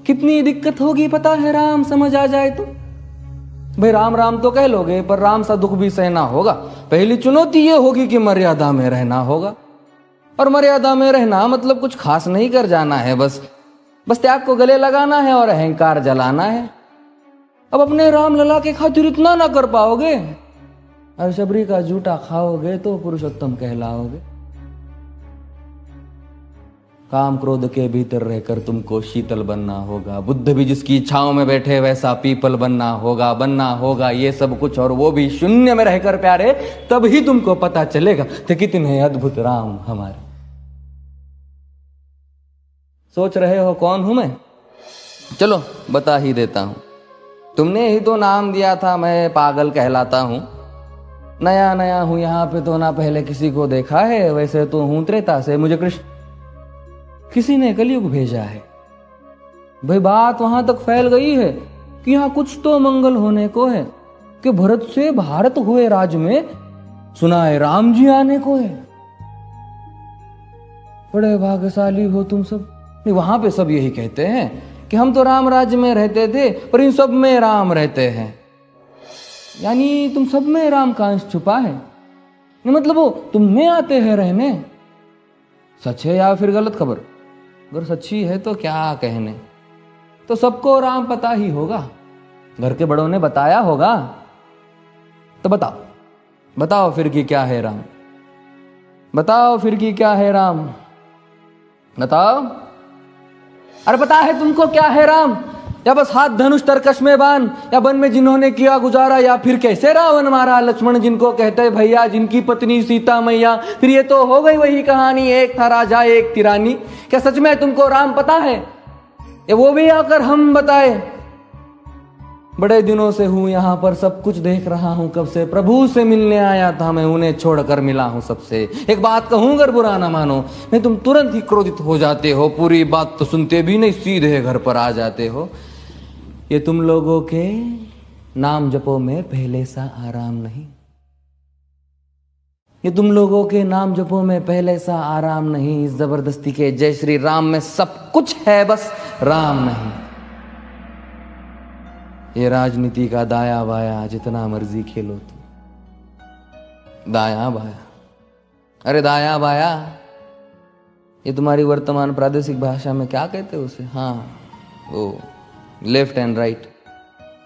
कितनी दिक्कत होगी पता है राम समझ आ जाए तो। भाई राम राम तो कह लोगे, पर राम सा दुख भी सहना होगा। पहली चुनौती ये होगी कि मर्यादा में रहना होगा। और मर्यादा में रहना मतलब कुछ खास नहीं कर जाना है, बस त्याग को गले लगाना है और अहंकार जलाना है। अब अपने राम लला के खातिर इतना ना कर पाओगे और शबरी का जूठा खाओगे तो पुरुषोत्तम कहलाओगे। काम क्रोध के भीतर रहकर तुमको शीतल बनना होगा। बुद्ध भी जिसकी इच्छाओं में बैठे वैसा पीपल बनना होगा ये सब कुछ, और वो भी शून्य में रहकर प्यारे। तभी तुमको पता चलेगा कि कितने अद्भुत राम हमारे। सोच रहे हो कौन हूं मैं? चलो बता ही देता हूं। तुमने ही तो नाम दिया था मैं पागल कहलाता हूं। नया नया हूं यहाँ पे तो ना पहले किसी को देखा है। वैसे तो हूं त्रेता से, मुझे कृष्ण किसी ने कलयुग भेजा है। भाई बात वहां तक फैल गई है कि यहाँ कुछ तो मंगल होने को है कि भरत से भारत हुए राज में सुना है राम जी आने को है। बड़े भाग्यशाली हो तुम सब। नहीं, वहां पे सब यही कहते हैं कि हम तो राम राज्य में रहते थे पर इन सब में राम रहते हैं। यानी तुम सब में राम का अंश छुपा है। मतलब वो तुम में आते हैं रहने। सच है या फिर गलत खबर? अगर सच्ची है तो क्या कहने। तो सबको राम पता ही होगा, घर के बड़ों ने बताया होगा। तो बताओ फिर कि क्या है राम। बताओ फिर कि क्या है राम। बताओ। अरे पता है तुमको क्या है राम? या बस हाथ धनुष तरकश में बांध, या वन में जिन्होंने किया गुजारा, या फिर कैसे रावण मारा लक्ष्मण जिनको कहते भैया, जिनकी पत्नी सीता मैया। फिर ये तो हो गई वही कहानी, एक था राजा एक थी रानी। क्या सच में तुमको राम पता है? ये वो भी आकर हम बताए। बड़े दिनों से हूं यहां पर, सब कुछ देख रहा हूं कब से। प्रभु से मिलने आया था मैं, उन्हें छोड़कर मिला हूं सबसे। एक बात कहूं अगर बुरा ना मानो, नहीं तुम तुरंत ही क्रोधित हो जाते हो। पूरी बात तो सुनते भी नहीं, सीधे घर पर आ जाते हो। ये तुम लोगों के नाम जपो में पहले सा आराम नहीं। ये तुम लोगों के नाम जपो में पहले सा आराम नहीं। इस जबरदस्ती के जय श्री राम में सब कुछ है, बस राम नहीं। ये राजनीति का दाया बाया जितना मर्जी खेलो तुम। दाया बाया, अरे दाया बाया, ये तुम्हारी वर्तमान प्रादेशिक भाषा में क्या कहते हो उसे? हाँ, वो लेफ्ट एंड राइट।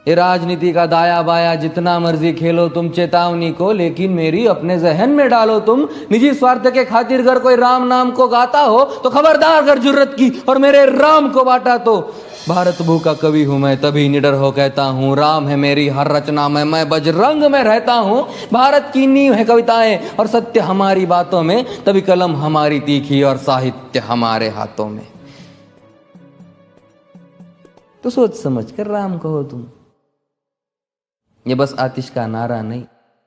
ये राजनीति का दाया बाया जितना मर्जी खेलो तुम चेतावनी को, लेकिन मेरी अपने जहन में डालो तुम। निजी स्वार्थ के खातिर अगर कोई राम नाम को गाता हो तो खबरदार अगर जुर्रत की और मेरे राम को बांटा तो। भारत भू का कवि हूं मैं, तभी निडर हो कहता हूं राम है मेरी हर रचना में। मैं बजरंग में रहता हूं। भारत की नींव है कविताएं और सत्य हमारी बातों में, तभी कलम हमारी तीखी और साहित्य हमारे हाथों में। तो सोच समझ कर राम कहो तुम। ये बस आतिश का नारा नहीं,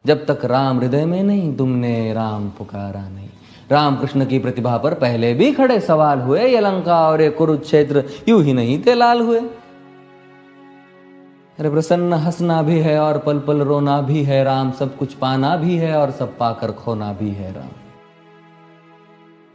जब तक राम हृदय में नहीं तुमने राम पुकारा नहीं। राम कृष्ण की प्रतिभा पर पहले भी खड़े सवाल हुए। ये लंका और ये कुरुक्षेत्र यूं ही नहीं थे लाल हुए। अरे प्रसन्न हंसना भी है और पल पल रोना भी है राम। सब कुछ पाना भी है और सब पाकर खोना भी है राम।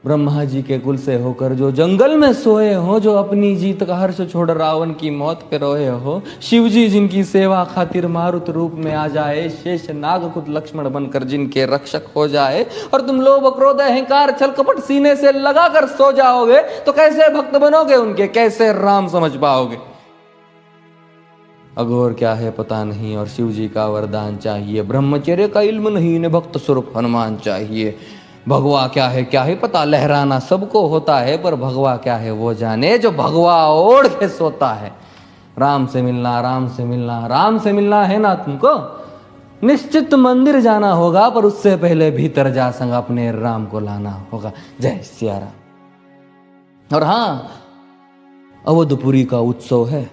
ब्रह्मा जी के कुल से होकर जो जंगल में सोए हो, जो अपनी जीत का हर्ष छोड़ रावण की मौत पे रोए हो। शिव जी जिनकी सेवा खातिर मारुत रूप में आ जाए। शेष नाग खुद लक्ष्मण बनकर जिनके रक्षक हो जाए। और तुम लोभ क्रोध अहंकार छल कपट सीने से लगा कर सो जाओगे तो कैसे भक्त बनोगे उनके, कैसे राम समझ पाओगे? अघोर क्या है पता नहीं और शिव जी का वरदान चाहिए। ब्रह्मचर्य का इल्म नहीं, इन्हें भक्त स्वरूप हनुमान चाहिए। भगवा क्या है पता, लहराना सबको होता है, पर भगवा क्या है वो जाने जो भगवा ओढ़ के सोता है। राम से मिलना, राम से मिलना, राम से मिलना है ना तुमको? निश्चित मंदिर जाना होगा, पर उससे पहले भीतर जा संग अपने राम को लाना होगा। जय सिया राम। और हाँ, अवधपुरी का उत्सव है,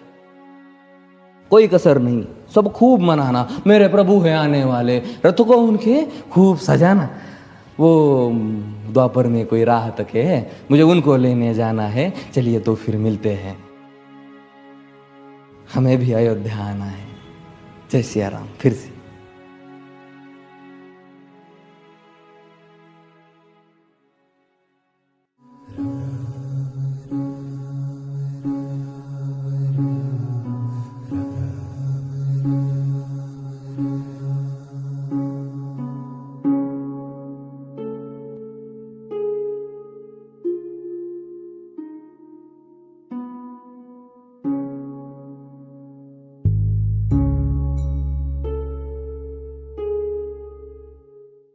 कोई कसर नहीं, सब खूब मनाना। मेरे प्रभु है आने वाले, रथ को उनके खूब सजाना। वो द्वापर में कोई राह तक है, मुझे उनको लेने जाना है। चलिए तो फिर मिलते हैं, हमें भी अयोध्या आना है। जय सिया राम। फिर से